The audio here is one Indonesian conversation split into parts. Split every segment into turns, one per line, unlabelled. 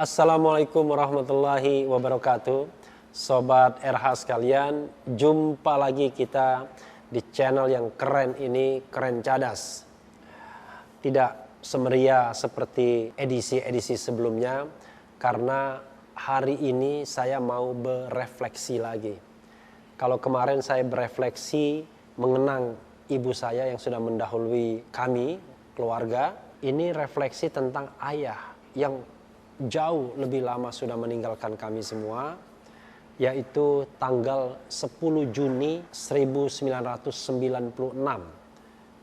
Assalamualaikum warahmatullahi wabarakatuh. Sobat RH sekalian, jumpa lagi kita di channel yang keren ini, Keren Cadas. Tidak semeriah seperti edisi-edisi sebelumnya, karena hari ini saya mau berefleksi lagi. Kalau kemarin saya berefleksi mengenang ibu saya yang sudah mendahului kami, keluarga, ini refleksi tentang ayah yang jauh lebih lama sudah meninggalkan kami semua, yaitu tanggal 10 Juni 1996.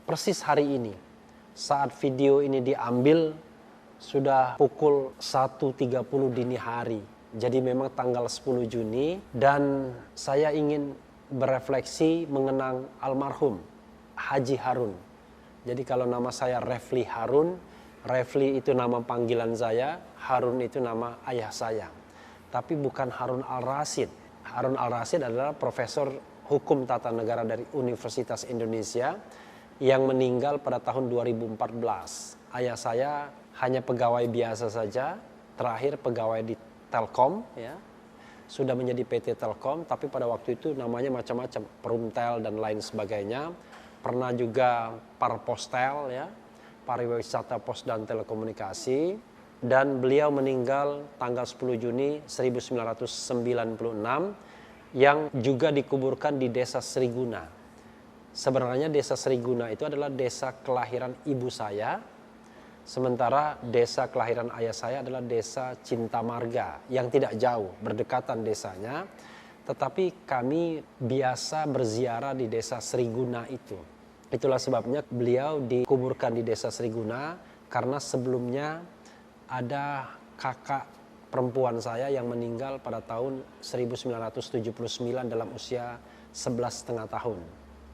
Persis hari ini, saat video ini diambil, sudah pukul 1.30 dini hari. Jadi memang tanggal 10 Juni, dan saya ingin berefleksi mengenang almarhum Haji Harun. Jadi kalau nama saya Refli Harun, Refli itu nama panggilan saya, Harun itu nama ayah saya. Tapi bukan Harun Al-Rasyid. Harun Al-Rasyid adalah profesor hukum tata negara dari Universitas Indonesia yang meninggal pada tahun 2014. Ayah saya hanya pegawai biasa saja, terakhir pegawai di Telkom, ya. Sudah menjadi PT Telkom, tapi pada waktu itu namanya macam-macam, Perumtel dan lain sebagainya. Pernah juga Parpostel, ya, pariwisata pos dan telekomunikasi, dan beliau meninggal tanggal 10 Juni 1996 yang juga dikuburkan di Desa Sriguna. Sebenarnya Desa Sriguna itu adalah desa kelahiran ibu saya, sementara desa kelahiran ayah saya adalah Desa Cintamarga yang tidak jauh, berdekatan desanya, tetapi kami biasa berziarah di Desa Sriguna itu. Itulah sebabnya beliau dikuburkan di Desa Sriguna, karena sebelumnya ada kakak perempuan saya yang meninggal pada tahun 1979 dalam usia 11,5 tahun,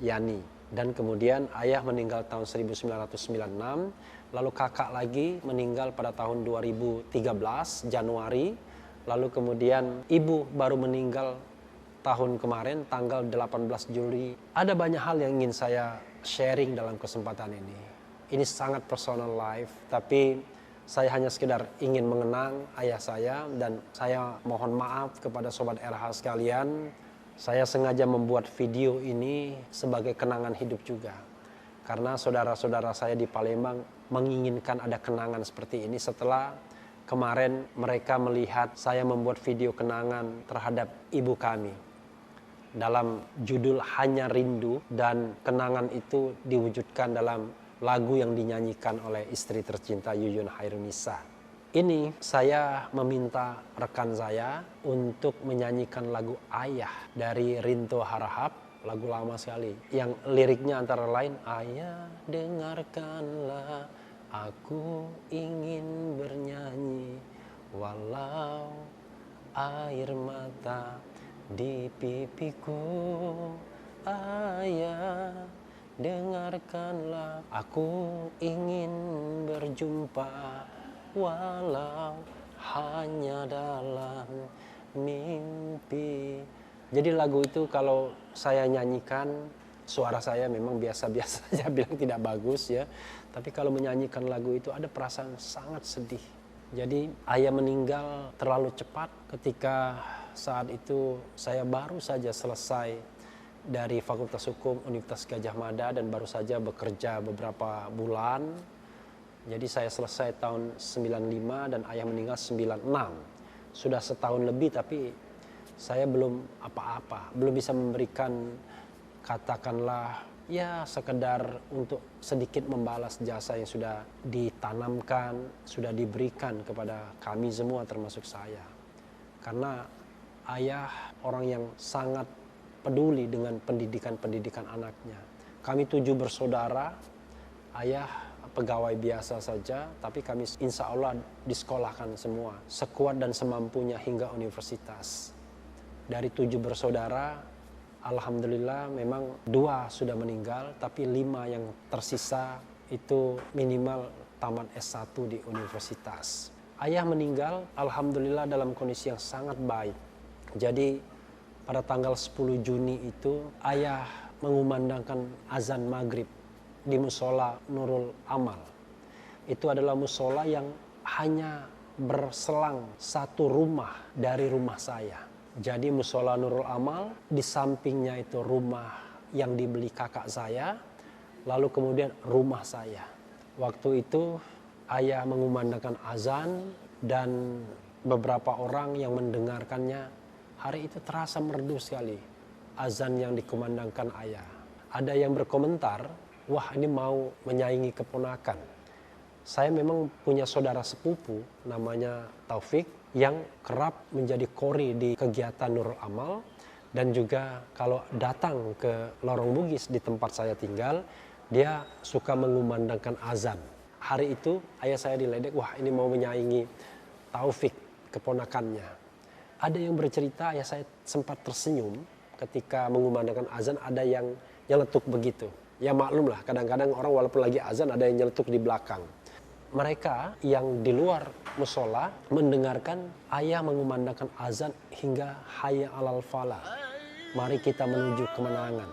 Yani. Dan kemudian ayah meninggal tahun 1996, lalu kakak lagi meninggal pada tahun 2013 Januari, lalu kemudian ibu baru meninggal tahun kemarin tanggal 18 Juli. Ada banyak hal yang ingin saya sharing dalam kesempatan ini. Ini sangat personal life, tapi saya hanya sekedar ingin mengenang ayah saya, dan saya mohon maaf kepada Sobat RH sekalian. Saya sengaja membuat video ini sebagai kenangan hidup juga. Karena saudara-saudara saya di Palembang menginginkan ada kenangan seperti ini setelah kemarin mereka melihat saya membuat video kenangan terhadap ibu kami. Dalam judul Hanya Rindu, dan kenangan itu diwujudkan dalam lagu yang dinyanyikan oleh istri tercinta Yuyun Hairunisa. Ini saya meminta rekan saya untuk menyanyikan lagu Ayah dari Rinto Harahap, lagu lama sekali, yang liriknya antara lain, ayah dengarkanlah aku ingin bernyanyi walau air mata di pipiku, ayah dengarkanlah aku ingin berjumpa walau hanya dalam mimpi. Jadi lagu itu kalau saya nyanyikan, suara saya memang biasa-biasa saja, bilang tidak bagus ya. Tapi kalau menyanyikan lagu itu ada perasaan sangat sedih. Jadi ayah meninggal terlalu cepat ketika saat itu saya baru saja selesai dari Fakultas Hukum Universitas Gadjah Mada dan baru saja bekerja beberapa bulan. Jadi saya selesai tahun 95 dan ayah meninggal 96. Sudah setahun lebih, tapi saya belum apa-apa, belum bisa memberikan, katakanlah ya sekedar untuk sedikit membalas jasa yang sudah ditanamkan, sudah diberikan kepada kami semua termasuk saya. Karena ayah orang yang sangat peduli dengan pendidikan anaknya. Kami 7 bersaudara, ayah pegawai biasa saja, tapi kami insya Allah disekolahkan semua, sekuat dan semampunya hingga universitas. Dari 7 bersaudara, alhamdulillah memang 2 sudah meninggal, tapi 5 yang tersisa itu minimal tamat S1 di universitas. Ayah meninggal alhamdulillah dalam kondisi yang sangat baik. Jadi pada tanggal 10 Juni itu ayah mengumandangkan azan maghrib di musola Nurul Amal. Itu adalah musola yang hanya berselang satu rumah dari rumah saya. Jadi musola Nurul Amal, di sampingnya itu rumah yang dibeli kakak saya, lalu kemudian rumah saya. Waktu itu ayah mengumandangkan azan dan beberapa orang yang mendengarkannya, hari itu terasa merdu sekali azan yang dikumandangkan ayah. Ada yang berkomentar, wah ini mau menyaingi keponakan. Saya memang punya saudara sepupu namanya Taufik yang kerap menjadi kori di kegiatan Nurul Amal, dan juga kalau datang ke Lorong Bugis di tempat saya tinggal, dia suka mengumandangkan azan. Hari itu ayah saya diledek, wah ini mau menyaingi Taufik, keponakannya. Ada yang bercerita, ayah saya sempat tersenyum ketika mengumandangkan azan, ada yang nyeletuk begitu. Ya maklum lah, kadang-kadang orang walaupun lagi azan ada yang nyeletuk di belakang. Mereka yang di luar musola mendengarkan ayah mengumandangkan azan hingga hayya alal falah. Mari kita menuju kemenangan.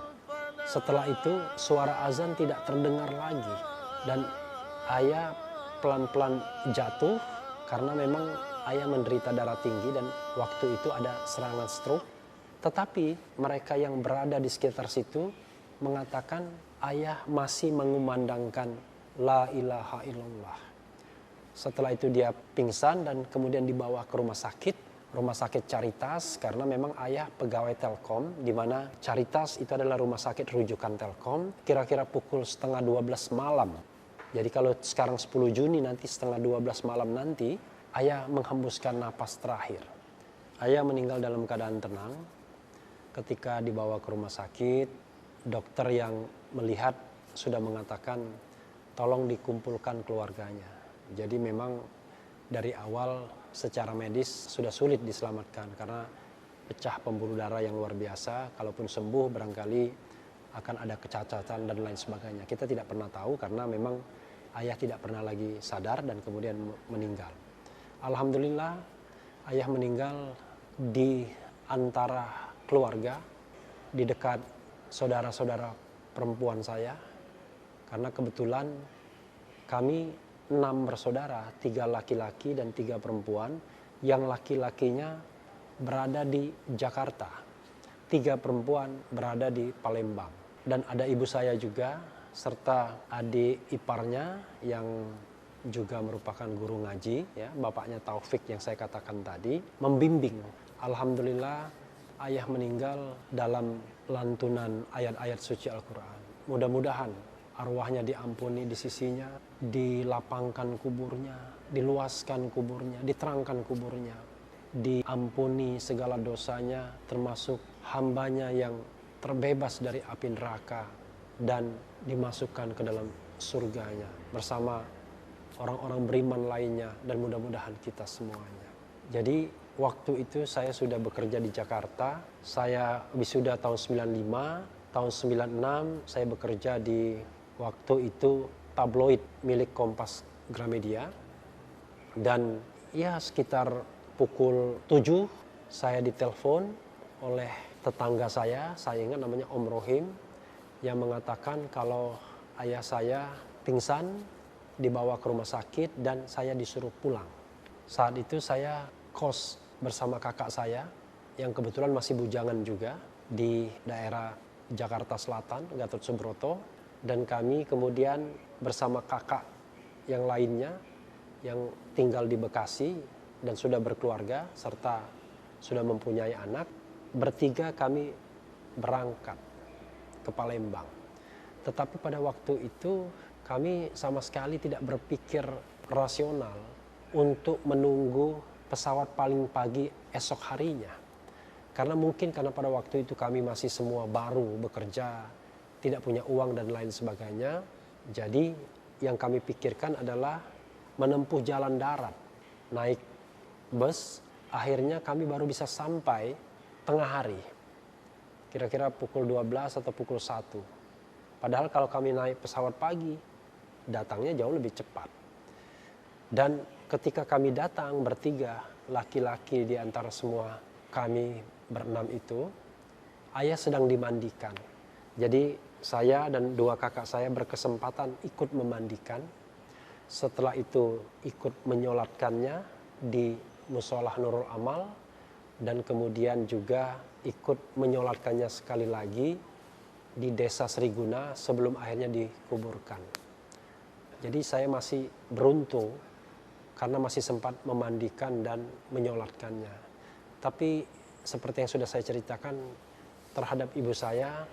Setelah itu suara azan tidak terdengar lagi dan ayah pelan-pelan jatuh karena memang ayah menderita darah tinggi dan waktu itu ada serangan stroke. Tetapi mereka yang berada di sekitar situ mengatakan ayah masih mengumandangkan la ilaha illallah. Setelah itu dia pingsan dan kemudian dibawa ke rumah sakit Caritas, karena memang ayah pegawai Telkom, di mana Caritas itu adalah rumah sakit rujukan Telkom, kira-kira pukul 11:30 malam. Jadi kalau sekarang 10 Juni nanti 11:30 malam nanti, ayah menghembuskan napas terakhir. Ayah meninggal dalam keadaan tenang. Ketika dibawa ke rumah sakit, dokter yang melihat sudah mengatakan tolong dikumpulkan keluarganya. Jadi memang dari awal secara medis sudah sulit diselamatkan karena pecah pembuluh darah yang luar biasa. Kalaupun sembuh barangkali akan ada kecacatan dan lain sebagainya. Kita tidak pernah tahu karena memang ayah tidak pernah lagi sadar dan kemudian meninggal. Alhamdulillah ayah meninggal di antara keluarga, di dekat saudara-saudara perempuan saya. Karena kebetulan kami 6 bersaudara, 3 laki-laki dan 3 perempuan, yang laki-lakinya berada di Jakarta, 3 perempuan berada di Palembang. Dan ada ibu saya juga, serta adik iparnya yang juga merupakan guru ngaji, ya, bapaknya Taufik yang saya katakan tadi, membimbing. Alhamdulillah ayah meninggal dalam lantunan ayat-ayat suci Al-Quran. Mudah-mudahan arwahnya diampuni di sisinya, dilapangkan kuburnya, diluaskan kuburnya, diterangkan kuburnya, diampuni segala dosanya, termasuk hambanya yang terbebas dari api neraka dan dimasukkan ke dalam surganya bersama orang-orang beriman lainnya dan mudah-mudahan kita semuanya. Jadi waktu itu saya sudah bekerja di Jakarta, saya wisuda tahun 95, tahun 96 saya bekerja di waktu itu tabloid milik Kompas Gramedia, dan ya sekitar pukul 7 saya ditelepon oleh tetangga saya ingat namanya Om Rohim, yang mengatakan kalau ayah saya pingsan, dibawa ke rumah sakit dan saya disuruh pulang. Saat itu saya kos bersama kakak saya yang kebetulan masih bujangan juga di daerah Jakarta Selatan, Gatot Subroto. Dan kami kemudian bersama kakak yang lainnya yang tinggal di Bekasi dan sudah berkeluarga serta sudah mempunyai anak, bertiga kami berangkat ke Palembang. Tetapi pada waktu itu kami sama sekali tidak berpikir rasional untuk menunggu pesawat paling pagi esok harinya. Karena mungkin karena pada waktu itu kami masih semua baru bekerja, tidak punya uang dan lain sebagainya. Jadi yang kami pikirkan adalah menempuh jalan darat, naik bus. Akhirnya kami baru bisa sampai tengah hari, kira-kira pukul 12 atau pukul 1. Padahal kalau kami naik pesawat pagi, datangnya jauh lebih cepat. Dan ketika kami datang bertiga, laki-laki di antara semua kami berenam itu, ayah sedang dimandikan. Jadi saya dan 2 kakak saya berkesempatan ikut memandikan. Setelah itu ikut menyolatkannya di Musolah Nurul Amal, dan kemudian juga ikut menyolatkannya sekali lagi di Desa Seriguna sebelum akhirnya dikuburkan. Jadi saya masih beruntung karena masih sempat memandikan dan menyolatkannya. Tapi seperti yang sudah saya ceritakan, terhadap ibu saya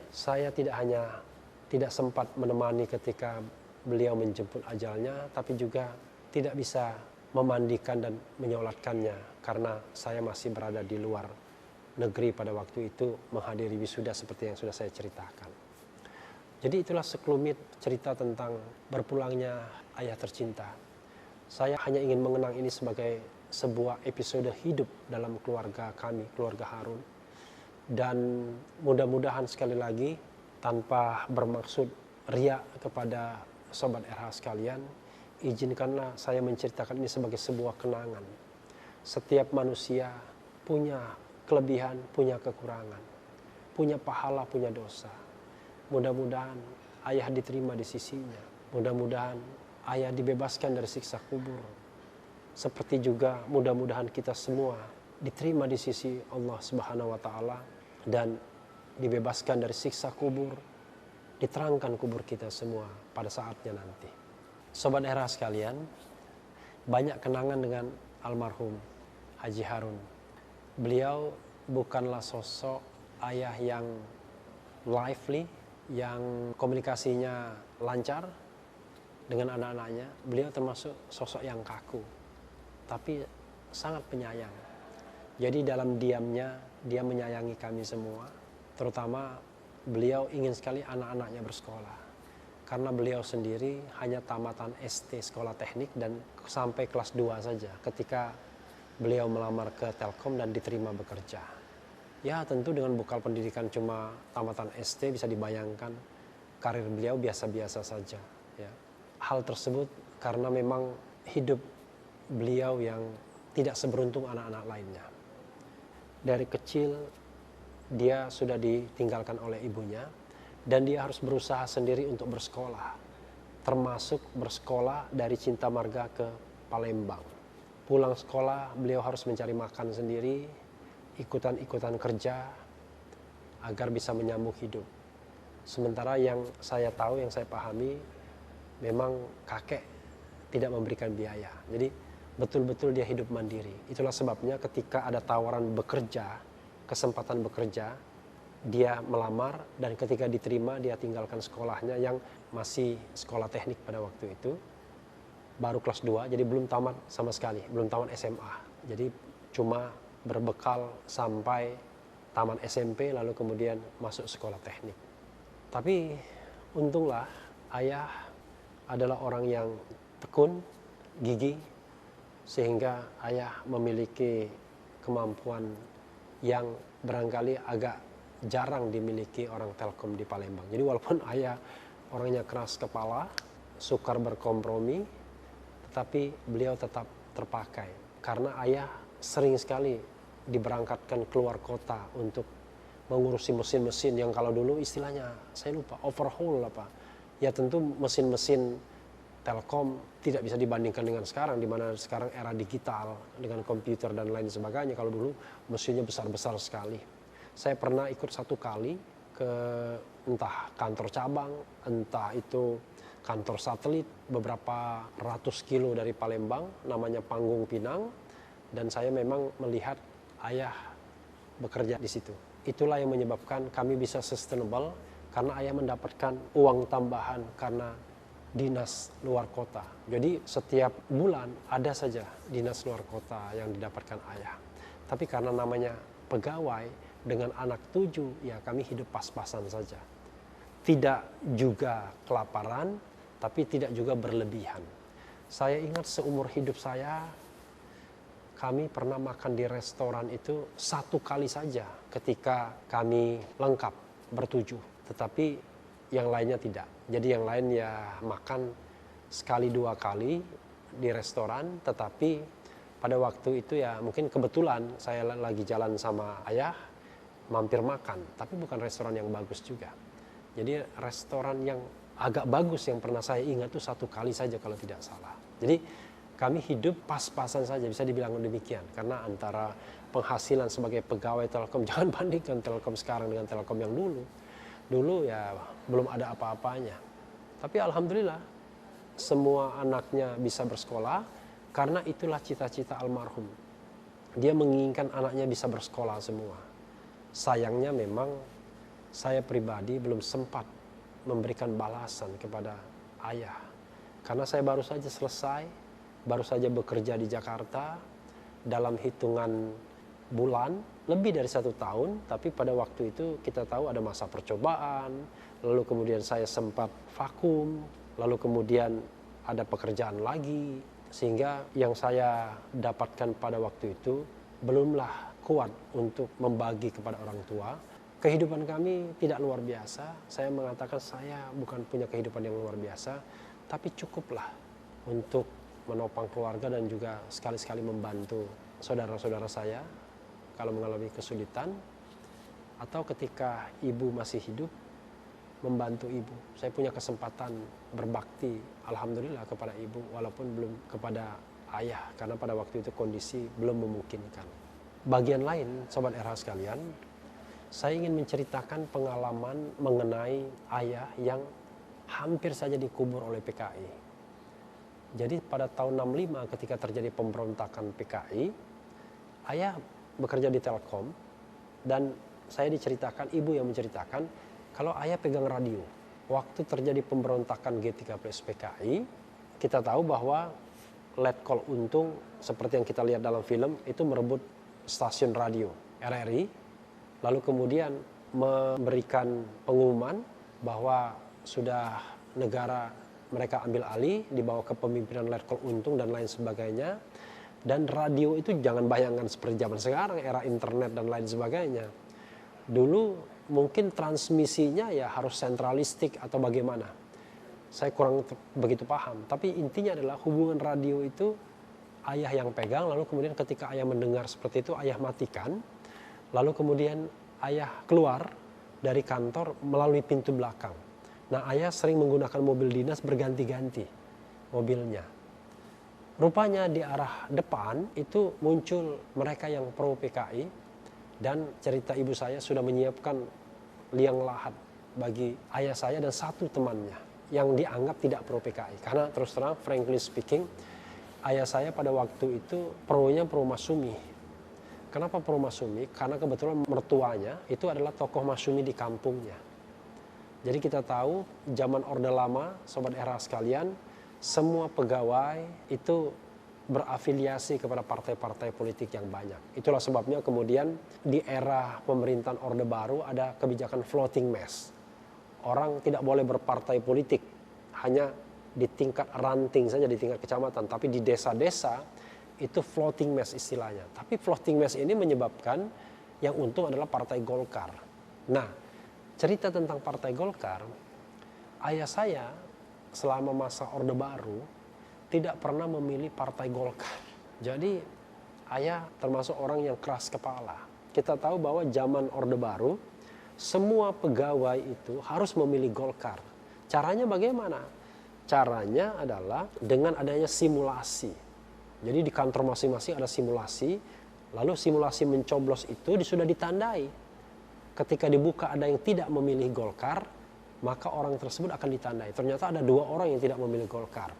tidak sempat menemani ketika beliau menjemput ajalnya, tapi juga tidak bisa memandikan dan menyolatkannya karena saya masih berada di luar negeri pada waktu itu menghadiri wisuda seperti yang sudah saya ceritakan. Jadi itulah sekelumit cerita tentang berpulangnya ayah tercinta. Saya hanya ingin mengenang ini sebagai sebuah episode hidup dalam keluarga kami, keluarga Harun. Dan mudah-mudahan sekali lagi, tanpa bermaksud riak kepada Sobat RH sekalian, izinkanlah saya menceritakan ini sebagai sebuah kenangan. Setiap manusia punya kelebihan, punya kekurangan, punya pahala, punya dosa. Mudah-mudahan ayah diterima di sisinya. Mudah-mudahan ayah dibebaskan dari siksa kubur. Seperti juga mudah-mudahan kita semua diterima di sisi Allah Subhanahu wa taala dan dibebaskan dari siksa kubur, diterangkan kubur kita semua pada saatnya nanti. Sobat era sekalian, banyak kenangan dengan almarhum Haji Harun. Beliau bukanlah sosok ayah yang lively, yang komunikasinya lancar dengan anak-anaknya. Beliau termasuk sosok yang kaku, tapi sangat penyayang. Jadi dalam diamnya dia menyayangi kami semua. Terutama beliau ingin sekali anak-anaknya bersekolah. Karena beliau sendiri hanya tamatan ST sekolah teknik dan sampai kelas 2 saja ketika beliau melamar ke Telkom dan diterima bekerja. Ya tentu dengan bekal pendidikan cuma tamatan ST bisa dibayangkan karir beliau biasa-biasa saja. Ya. Hal tersebut karena memang hidup beliau yang tidak seberuntung anak-anak lainnya. Dari kecil dia sudah ditinggalkan oleh ibunya dan dia harus berusaha sendiri untuk bersekolah. Termasuk bersekolah dari Cinta Marga ke Palembang. Pulang sekolah beliau harus mencari makan sendiri, ikutan-ikutan kerja agar bisa menyambung hidup. Sementara yang saya tahu, yang saya pahami, memang kakek tidak memberikan biaya. Jadi betul-betul dia hidup mandiri. Itulah sebabnya ketika ada tawaran bekerja, kesempatan bekerja, dia melamar dan ketika diterima dia tinggalkan sekolahnya yang masih sekolah teknik pada waktu itu. Baru kelas 2, jadi belum tamat sama sekali, belum tamat SMA. Jadi cuma berbekal sampai tamat SMP lalu kemudian masuk sekolah teknik. Tapi untunglah ayah adalah orang yang tekun, gigih, sehingga ayah memiliki kemampuan yang barangkali agak jarang dimiliki orang Telkom di Palembang. Jadi walaupun ayah orangnya keras kepala, sukar berkompromi, tetapi beliau tetap terpakai. Karena ayah sering sekali diberangkatkan keluar kota untuk mengurusi mesin-mesin yang kalau dulu istilahnya, saya lupa, overhaul apa. Ya tentu mesin-mesin Telkom tidak bisa dibandingkan dengan sekarang, di mana sekarang era digital dengan komputer dan lain sebagainya. Kalau dulu mesinnya besar-besar sekali. Saya pernah ikut satu kali ke entah kantor cabang, entah itu kantor satelit beberapa ratus kilo dari Palembang, namanya Panggung Pinang, dan saya memang melihat ayah bekerja di situ. Itulah yang menyebabkan kami bisa sustainable karena ayah mendapatkan uang tambahan karena dinas luar kota. Jadi setiap bulan ada saja dinas luar kota yang didapatkan ayah. Tapi karena namanya pegawai dengan anak 7, ya kami hidup pas-pasan saja. Tidak juga kelaparan, tapi tidak juga berlebihan. Saya ingat seumur hidup saya, kami pernah makan di restoran itu 1 kali saja ketika kami lengkap bertujuh. Tetapi yang lainnya tidak. Jadi yang lain ya makan sekali 2 kali di restoran, tetapi pada waktu itu ya mungkin kebetulan saya lagi jalan sama ayah, mampir makan. Tapi bukan restoran yang bagus juga. Jadi restoran yang agak bagus yang pernah saya ingat itu 1 kali saja kalau tidak salah. Jadi kami hidup pas-pasan saja, bisa dibilang demikian. Karena antara penghasilan sebagai pegawai Telkom, jangan bandingkan Telkom sekarang dengan Telkom yang dulu. Dulu ya belum ada apa-apanya. Tapi alhamdulillah semua anaknya bisa bersekolah karena itulah cita-cita almarhum. Dia menginginkan anaknya bisa bersekolah semua. Sayangnya memang saya pribadi belum sempat memberikan balasan kepada ayah. Karena saya baru saja selesai, baru saja bekerja di Jakarta dalam hitungan bulan, lebih dari 1 tahun, tapi pada waktu itu kita tahu ada masa percobaan, lalu kemudian saya sempat vakum, lalu kemudian ada pekerjaan lagi, sehingga yang saya dapatkan pada waktu itu belumlah kuat untuk membagi kepada orang tua. Kehidupan kami tidak luar biasa, saya mengatakan saya bukan punya kehidupan yang luar biasa, tapi cukuplah untuk menopang keluarga dan juga sekali-sekali membantu saudara-saudara saya kalau mengalami kesulitan, atau ketika ibu masih hidup, membantu ibu. Saya punya kesempatan berbakti, alhamdulillah, kepada ibu, walaupun belum kepada ayah, karena pada waktu itu kondisi belum memungkinkan. Bagian lain, Sobat RH sekalian, saya ingin menceritakan pengalaman mengenai ayah yang hampir saja dikubur oleh PKI. Jadi pada tahun 65 ketika terjadi pemberontakan PKI, ayah bekerja di Telkom dan saya diceritakan, ibu yang menceritakan, kalau ayah pegang radio. Waktu terjadi pemberontakan G13 PKI, kita tahu bahwa Letkol Untung seperti yang kita lihat dalam film itu merebut stasiun radio RRI, lalu kemudian memberikan pengumuman bahwa sudah negara mereka ambil alih di bawah kepemimpinan Letkol Untung dan lain sebagainya. Dan radio itu jangan bayangkan seperti zaman sekarang, era internet dan lain sebagainya. Dulu mungkin transmisinya ya harus sentralistik atau bagaimana. Saya kurang begitu paham. Tapi intinya adalah hubungan radio itu ayah yang pegang, lalu kemudian ketika ayah mendengar seperti itu, ayah matikan. Lalu kemudian ayah keluar dari kantor melalui pintu belakang. Nah, ayah sering menggunakan mobil dinas berganti-ganti mobilnya. Rupanya di arah depan itu muncul mereka yang pro PKI dan cerita ibu saya sudah menyiapkan liang lahat bagi ayah saya dan satu temannya yang dianggap tidak pro PKI. Karena terus terang, frankly speaking, ayah saya pada waktu itu pro-nya pro Masyumi. Kenapa pro Masyumi? Karena kebetulan mertuanya itu adalah tokoh Masyumi di kampungnya. Jadi kita tahu zaman Orde Lama, Sobat RH sekalian, semua pegawai itu berafiliasi kepada partai-partai politik yang banyak. Itulah sebabnya kemudian di era pemerintahan Orde Baru ada kebijakan floating mass. Orang tidak boleh berpartai politik, hanya di tingkat ranting saja, di tingkat kecamatan. Tapi di desa-desa itu floating mass istilahnya. Tapi floating mass ini menyebabkan yang untung adalah Partai Golkar. Nah, cerita tentang Partai Golkar, ayah saya selama masa Orde Baru tidak pernah memilih Partai Golkar. Jadi ayah termasuk orang yang keras kepala. Kita tahu bahwa zaman Orde Baru semua pegawai itu harus memilih Golkar. Caranya bagaimana? Caranya adalah dengan adanya simulasi. Jadi di kantor masing-masing ada simulasi, lalu simulasi mencoblos itu sudah ditandai. Ketika dibuka ada yang tidak memilih Golkar, maka orang tersebut akan ditandai. Ternyata ada 2 orang yang tidak memilih Golkar.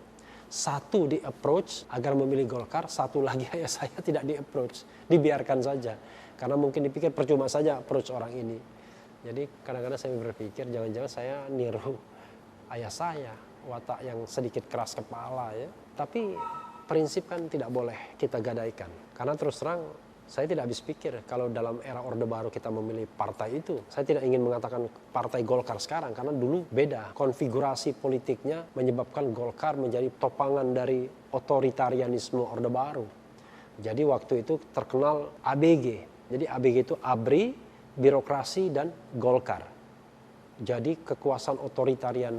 Satu di approach agar memilih Golkar, satu lagi ayah saya tidak di approach, dibiarkan saja. Karena mungkin dipikir percuma saja approach orang ini. Jadi kadang-kadang saya berpikir jangan-jangan saya niru ayah saya, watak yang sedikit keras kepala ya. Tapi prinsip kan tidak boleh kita gadaikan. Karena terus terang saya tidak habis pikir kalau dalam era Orde Baru kita memilih partai itu. Saya tidak ingin mengatakan Partai Golkar sekarang karena dulu beda. Konfigurasi politiknya menyebabkan Golkar menjadi topangan dari otoritarianisme Orde Baru. Jadi waktu itu terkenal ABG. Jadi ABG itu ABRI, birokrasi, dan Golkar. Jadi kekuasaan otoritarian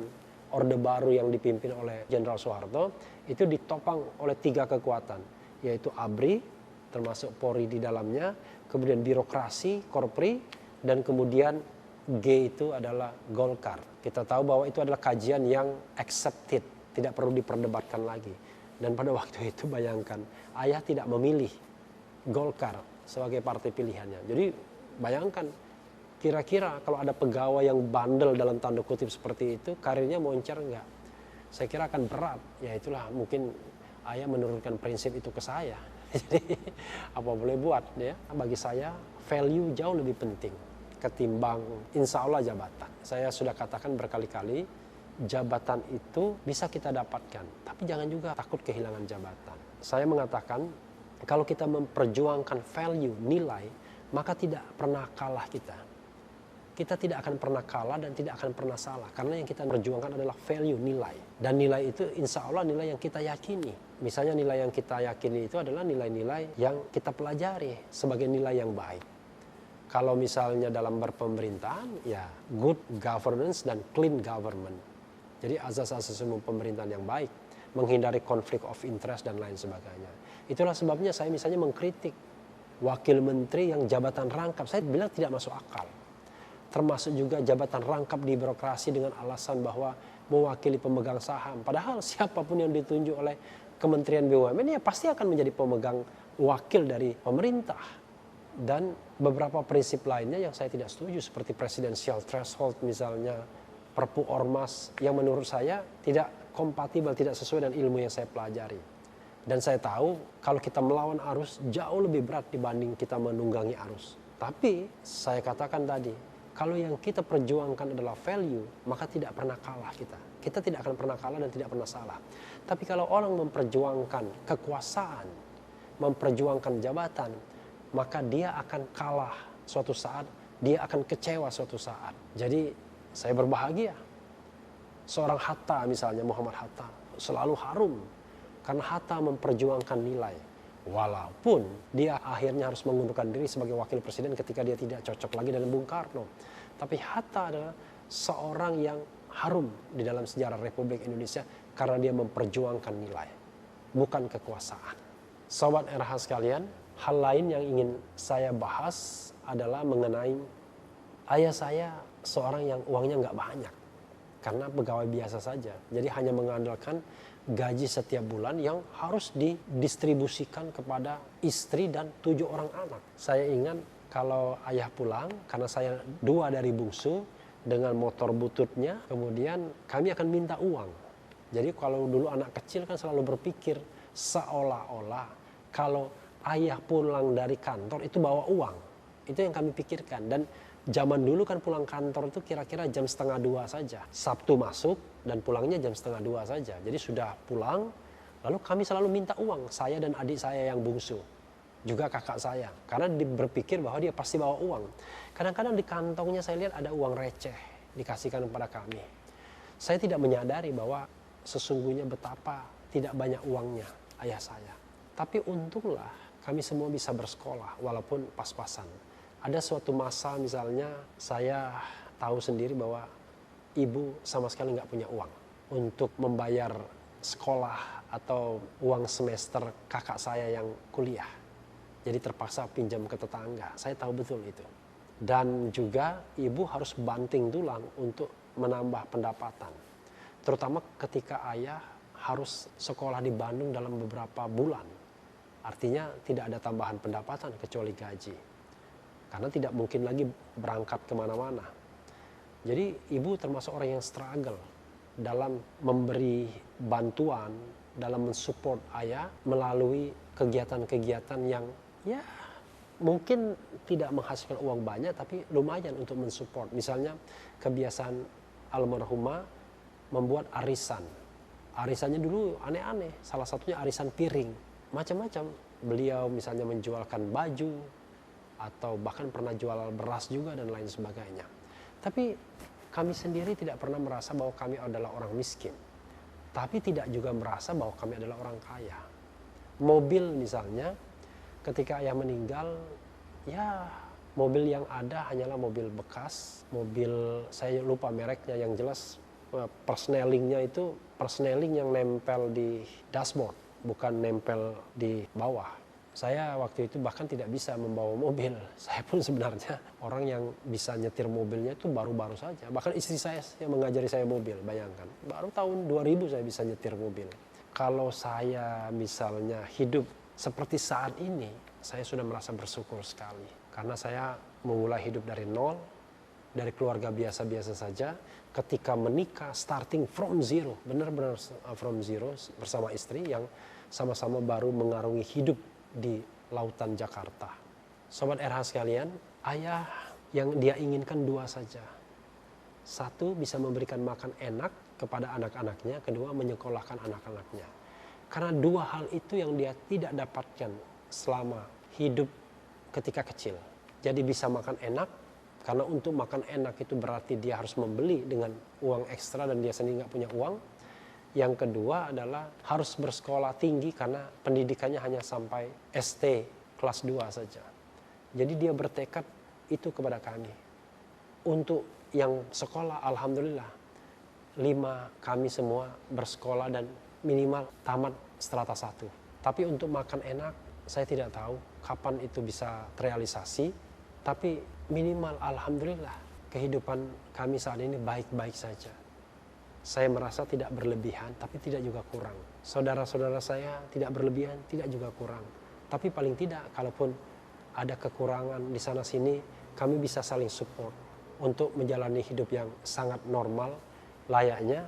Orde Baru yang dipimpin oleh Jenderal Soeharto itu ditopang oleh 3 kekuatan, yaitu ABRI, termasuk Polri di dalamnya, kemudian birokrasi, Korpri, dan kemudian G itu adalah Golkar. Kita tahu bahwa itu adalah kajian yang accepted, tidak perlu diperdebatkan lagi. Dan pada waktu itu bayangkan, ayah tidak memilih Golkar sebagai partai pilihannya. Jadi bayangkan, kira-kira kalau ada pegawai yang bandel dalam tanda kutip seperti itu, karirnya moncer enggak? Saya kira akan berat. Ya itulah mungkin ayah menurunkan prinsip itu ke saya. Jadi apa boleh buat ya. Bagi saya value jauh lebih penting ketimbang insya Allah jabatan. Saya sudah katakan berkali-kali, jabatan itu bisa kita dapatkan, tapi jangan juga takut kehilangan jabatan. Saya mengatakan kalau kita memperjuangkan value, nilai, maka tidak pernah kalah kita. Kita tidak akan pernah kalah dan tidak akan pernah salah. Karena yang kita perjuangkan adalah value, nilai. Dan nilai itu insya Allah nilai yang kita yakini. Misalnya nilai yang kita yakini itu adalah nilai-nilai yang kita pelajari sebagai nilai yang baik. Kalau misalnya dalam berpemerintahan, ya good governance dan clean government. Jadi asas-asas umum pemerintahan yang baik. Menghindari konflik of interest dan lain sebagainya. Itulah sebabnya saya misalnya mengkritik wakil menteri yang jabatan rangkap. Saya bilang tidak masuk akal. Termasuk juga jabatan rangkap di birokrasi dengan alasan bahwa mewakili pemegang saham. Padahal siapapun yang ditunjuk oleh Kementerian BUMN ya pasti akan menjadi pemegang wakil dari pemerintah. Dan beberapa prinsip lainnya yang saya tidak setuju seperti presidensial threshold misalnya, Perpu Ormas yang menurut saya tidak kompatibel, tidak sesuai dengan ilmu yang saya pelajari. Dan saya tahu kalau kita melawan arus jauh lebih berat dibanding kita menunggangi arus. Tapi saya katakan tadi, kalau yang kita perjuangkan adalah value, maka tidak pernah kalah kita. Kita tidak akan pernah kalah dan tidak pernah salah. Tapi kalau orang memperjuangkan kekuasaan, memperjuangkan jabatan, maka dia akan kalah suatu saat, dia akan kecewa suatu saat. Jadi saya berbahagia. Seorang Hatta misalnya, Muhammad Hatta, selalu harum. Karena Hatta memperjuangkan nilai. Walaupun dia akhirnya harus mengundurkan diri sebagai wakil presiden ketika dia tidak cocok lagi dengan Bung Karno. Tapi Hatta adalah seorang yang harum di dalam sejarah Republik Indonesia karena dia memperjuangkan nilai, bukan kekuasaan. Sobat RH sekalian, hal lain yang ingin saya bahas adalah mengenai ayah saya seorang yang uangnya nggak banyak. Karena pegawai biasa saja. Jadi hanya mengandalkan gaji setiap bulan yang harus didistribusikan kepada istri dan 7 orang anak. Saya ingat kalau ayah pulang, karena saya 2 dari bungsu dengan motor bututnya, kemudian kami akan minta uang. Jadi kalau dulu anak kecil kan selalu berpikir seolah-olah kalau ayah pulang dari kantor itu bawa uang. Itu yang kami pikirkan. Dan zaman dulu kan pulang kantor itu kira-kira jam 1:30 saja. Sabtu masuk dan pulangnya jam 1:30 saja. Jadi sudah pulang, lalu kami selalu minta uang. Saya dan adik saya yang bungsu. Juga kakak saya. Karena berpikir bahwa dia pasti bawa uang. Kadang-kadang di kantongnya saya lihat ada uang receh dikasihkan kepada kami. Saya tidak menyadari bahwa sesungguhnya betapa tidak banyak uangnya ayah saya. Tapi untunglah kami semua bisa bersekolah walaupun pas-pasan. Ada suatu masa misalnya saya tahu sendiri bahwa ibu sama sekali nggak punya uang untuk membayar sekolah atau uang semester kakak saya yang kuliah. Jadi terpaksa pinjam ke tetangga. Saya tahu betul itu. Dan juga ibu harus banting tulang untuk menambah pendapatan. Terutama ketika ayah harus sekolah di Bandung dalam beberapa bulan. Artinya tidak ada tambahan pendapatan kecuali gaji. Karena tidak mungkin lagi berangkat kemana-mana. Jadi ibu termasuk orang yang struggle dalam memberi bantuan, dalam mensupport ayah melalui kegiatan-kegiatan yang ya mungkin tidak menghasilkan uang banyak tapi lumayan untuk mensupport. Misalnya kebiasaan almarhumah membuat arisan. Arisannya dulu aneh-aneh, salah satunya arisan piring. Macam-macam. Beliau misalnya menjualkan baju, atau bahkan pernah jual beras juga dan lain sebagainya. Tapi kami sendiri tidak pernah merasa bahwa kami adalah orang miskin. Tapi tidak juga merasa bahwa kami adalah orang kaya. Mobil misalnya, ketika ayah meninggal, ya mobil yang ada hanyalah mobil bekas. Mobil, saya lupa mereknya, yang jelas persnelingnya itu persneling yang nempel di dashboard, bukan nempel di bawah. Saya waktu itu bahkan tidak bisa membawa mobil. Saya pun sebenarnya orang yang bisa nyetir mobilnya itu baru-baru saja. Bahkan istri saya yang mengajari saya mobil, bayangkan. Baru tahun 2000 saya bisa nyetir mobil. kalau saya misalnya hidup seperti saat ini, saya sudah merasa bersyukur sekali. Karena saya memulai hidup dari nol, dari keluarga biasa-biasa saja. Ketika menikah, starting from zero, benar-benar from zero bersama istri yang sama-sama baru mengarungi hidup di lautan Jakarta. Sobat RH sekalian, ayah yang dia inginkan dua saja. Satu, bisa memberikan makan enak kepada anak-anaknya. Kedua, menyekolahkan anak-anaknya. Karena dua hal itu yang dia tidak dapatkan selama hidup ketika kecil. Jadi bisa makan enak, karena untuk makan enak itu berarti dia harus membeli dengan uang ekstra dan dia sendiri nggak punya uang. Yang kedua adalah harus bersekolah tinggi karena pendidikannya hanya sampai ST kelas 2 saja. Jadi dia bertekad itu kepada kami. Untuk yang sekolah, alhamdulillah 5 kami semua bersekolah dan minimal tamat strata 1. Tapi untuk makan enak, saya tidak tahu kapan itu bisa terrealisasi. Tapi minimal alhamdulillah kehidupan kami saat ini baik-baik saja. Saya merasa tidak berlebihan, tapi tidak juga kurang. Saudara-saudara saya tidak berlebihan, tidak juga kurang. Tapi paling tidak, kalaupun ada kekurangan di sana-sini, kami bisa saling support untuk menjalani hidup yang sangat normal, layaknya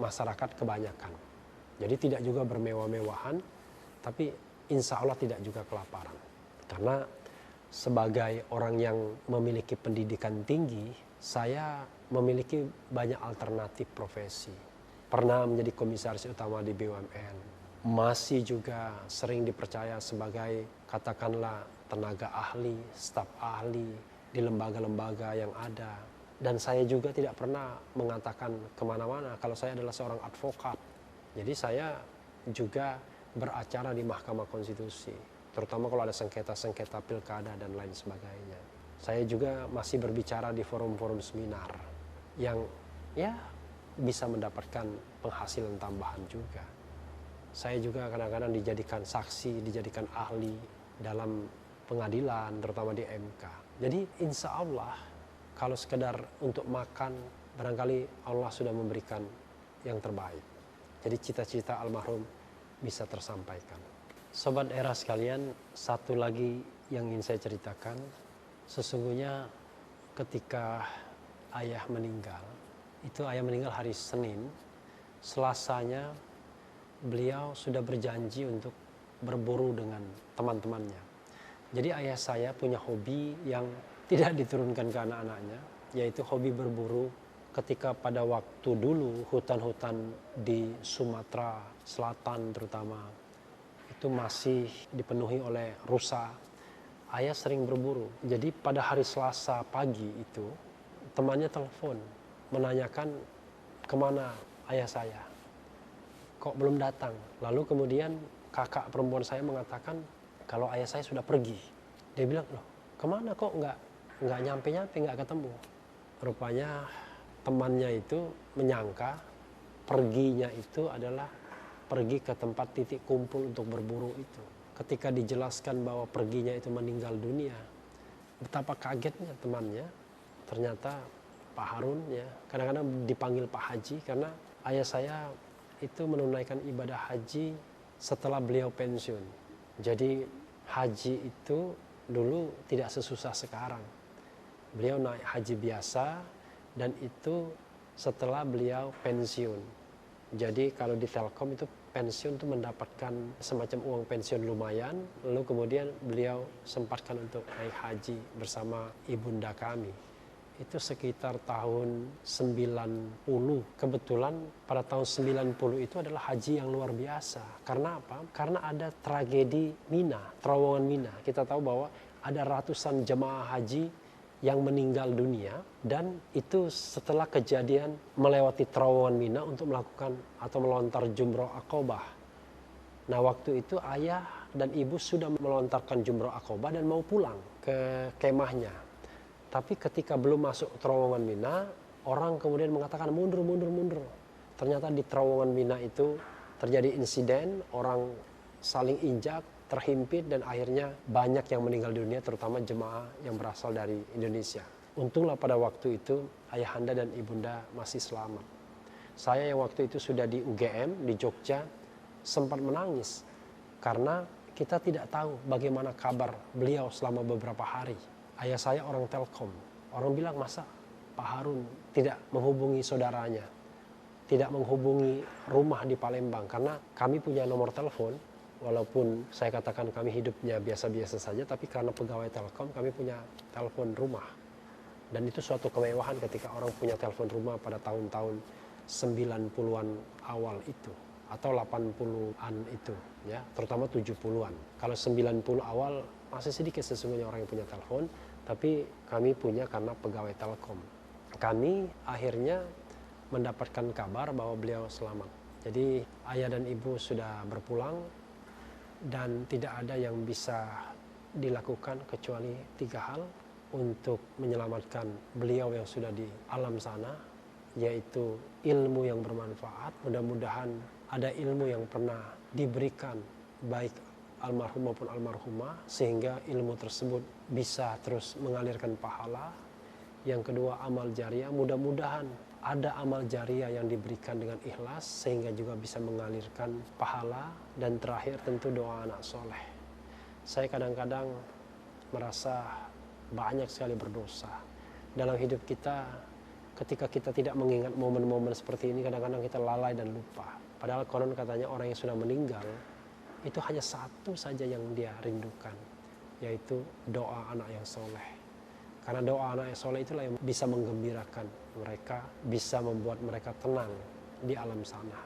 masyarakat kebanyakan. Jadi tidak juga bermewah-mewahan, tapi insya Allah tidak juga kelaparan. Karena sebagai orang yang memiliki pendidikan tinggi, saya memiliki banyak alternatif profesi. Pernah menjadi komisaris utama di BUMN. Masih juga sering dipercaya sebagai katakanlah tenaga ahli, staf ahli di lembaga-lembaga yang ada. Dan saya juga tidak pernah mengatakan kemana-mana kalau saya adalah seorang advokat. Jadi saya juga beracara di Mahkamah Konstitusi, terutama kalau ada sengketa-sengketa pilkada dan lain sebagainya. Saya juga masih berbicara di forum-forum seminar yang ya bisa mendapatkan penghasilan tambahan juga. Saya juga kadang-kadang dijadikan saksi, dijadikan ahli dalam pengadilan, terutama di MK. Jadi insya Allah kalau sekedar untuk makan, barangkali Allah sudah memberikan yang terbaik. Jadi cita-cita almarhum bisa tersampaikan. Sobat era sekalian, satu lagi yang ingin saya ceritakan. Sesungguhnya ketika ayah meninggal, itu ayah meninggal hari Senin, Selasanya beliau sudah berjanji untuk berburu dengan teman-temannya. Jadi ayah saya punya hobi yang tidak diturunkan ke anak-anaknya, yaitu hobi berburu. Ketika pada waktu dulu hutan-hutan di Sumatera Selatan terutama itu masih dipenuhi oleh rusa, ayah sering berburu. Jadi pada hari Selasa pagi itu temannya telepon menanyakan kemana ayah saya, kok belum datang. Lalu kemudian kakak perempuan saya mengatakan kalau ayah saya sudah pergi. Dia bilang, loh kemana kok nggak nyampe-nyampe, nggak ketemu. Rupanya temannya itu menyangka perginya itu adalah pergi ke tempat titik kumpul untuk berburu itu. Ketika dijelaskan bahwa perginya itu meninggal dunia, betapa kagetnya temannya. Ternyata Pak Harun, ya kadang-kadang dipanggil Pak Haji, karena ayah saya itu menunaikan ibadah haji setelah beliau pensiun. Jadi haji itu dulu tidak sesusah sekarang. Beliau naik haji biasa dan itu setelah beliau pensiun. Jadi kalau di Telkom itu pensiun itu mendapatkan semacam uang pensiun lumayan, lalu kemudian beliau sempatkan untuk naik haji bersama ibunda kami. Itu sekitar tahun 90. Kebetulan pada tahun 90 itu adalah haji yang luar biasa. Karena apa? Karena ada tragedi Mina, terowongan Mina. Kita tahu bahwa ada ratusan jemaah haji yang meninggal dunia, dan itu setelah kejadian melewati terowongan Mina untuk melakukan atau melontar jumroh Aqobah. Nah waktu itu ayah dan ibu sudah melontarkan jumroh Aqobah dan mau pulang ke kemahnya. Tapi ketika belum masuk terowongan Mina, orang kemudian mengatakan mundur. Ternyata di terowongan Mina itu terjadi insiden, orang saling injak, terhimpit, dan akhirnya banyak yang meninggal dunia, terutama jemaah yang berasal dari Indonesia. Untunglah pada waktu itu ayahanda dan ibunda masih selamat. Saya yang waktu itu sudah di UGM di Jogja, sempat menangis karena kita tidak tahu bagaimana kabar beliau selama beberapa hari. Ayah saya orang Telkom. Orang bilang, masa Pak Harun tidak menghubungi saudaranya, tidak menghubungi rumah di Palembang, karena kami punya nomor telepon. Walaupun saya katakan kami hidupnya biasa-biasa saja, tapi karena pegawai Telkom kami punya telepon rumah. Dan itu suatu kemewahan ketika orang punya telepon rumah pada tahun-tahun 90-an awal itu, atau 80-an itu, ya, terutama 70-an. Kalau 90 awal masih sedikit sesungguhnya orang yang punya telepon, tapi kami punya karena pegawai Telkom. Kami akhirnya mendapatkan kabar bahwa beliau selamat. Jadi ayah dan ibu sudah berpulang dan tidak ada yang bisa dilakukan kecuali 3 hal untuk menyelamatkan beliau yang sudah di alam sana, yaitu ilmu yang bermanfaat. Mudah-mudahan ada ilmu yang pernah diberikan baik almarhum maupun almarhumah sehingga ilmu tersebut bisa terus mengalirkan pahala. Yang kedua, amal jariah. Mudah-mudahan ada amal jariah yang diberikan dengan ikhlas sehingga juga bisa mengalirkan pahala. Dan terakhir tentu doa anak soleh. Saya kadang-kadang merasa banyak sekali berdosa dalam hidup kita. Ketika kita tidak mengingat momen-momen seperti ini, kadang-kadang kita lalai dan lupa. Padahal konon katanya orang yang sudah meninggal itu hanya satu saja yang dia rindukan, yaitu doa anak yang soleh. Karena doa anak yang soleh itulah yang bisa menggembirakan mereka, bisa membuat mereka tenang di alam sana.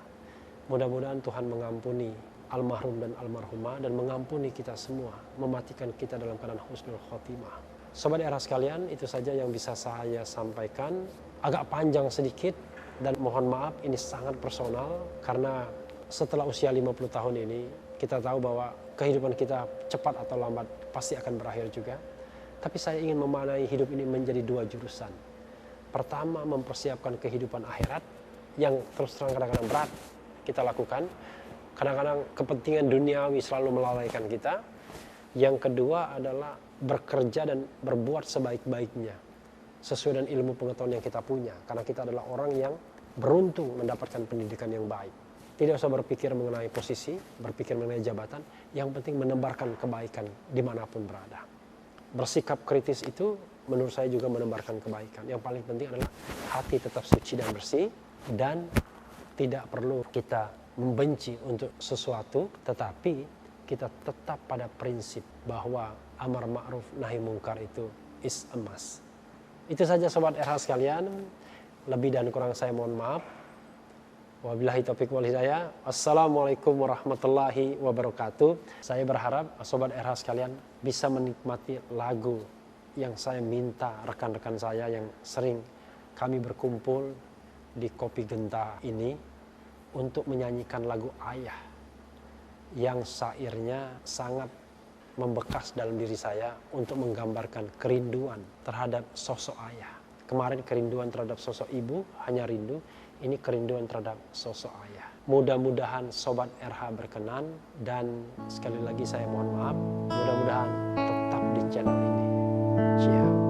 Mudah-mudahan Tuhan mengampuni almarhum dan almarhumah dan mengampuni kita semua, mematikan kita dalam keadaan husnul khotimah. Sobat Era sekalian, itu saja yang bisa saya sampaikan. Agak panjang sedikit dan mohon maaf ini sangat personal karena setelah usia 50 tahun ini kita tahu bahwa kehidupan kita cepat atau lambat pasti akan berakhir juga. Tapi saya ingin memaknai hidup ini menjadi 2 jurusan. Pertama, mempersiapkan kehidupan akhirat yang terus terang kadang-kadang berat kita lakukan. Kadang-kadang kepentingan duniawi selalu melalaikan kita. Yang kedua adalah bekerja dan berbuat sebaik-baiknya sesuai dengan ilmu pengetahuan yang kita punya. Karena kita adalah orang yang beruntung mendapatkan pendidikan yang baik. Tidak usah berpikir mengenai posisi, berpikir mengenai jabatan. Yang penting menebarkan kebaikan dimanapun berada. Bersikap kritis itu menurut saya juga menebarkan kebaikan. Yang paling penting adalah hati tetap suci dan bersih. Dan tidak perlu kita membenci untuk sesuatu, tetapi kita tetap pada prinsip bahwa amar ma'ruf nahi mungkar itu is a must. Itu saja Sobat RH sekalian. Lebih dan kurang saya mohon maaf. Wabillahi taufiq wal hidayah. Assalamualaikum warahmatullahi wabarakatuh. Saya berharap Sobat RH sekalian bisa menikmati lagu yang saya minta rekan-rekan saya yang sering kami berkumpul di Kopi Genta ini untuk menyanyikan lagu Ayah yang syairnya sangat membekas dalam diri saya untuk menggambarkan kerinduan terhadap sosok ayah. Kemarin kerinduan terhadap sosok ibu, hanya rindu. Ini kerinduan terhadap sosok ayah. Mudah-mudahan Sobat RH berkenan dan sekali lagi saya mohon maaf. Mudah-mudahan tetap di channel ini. Siap.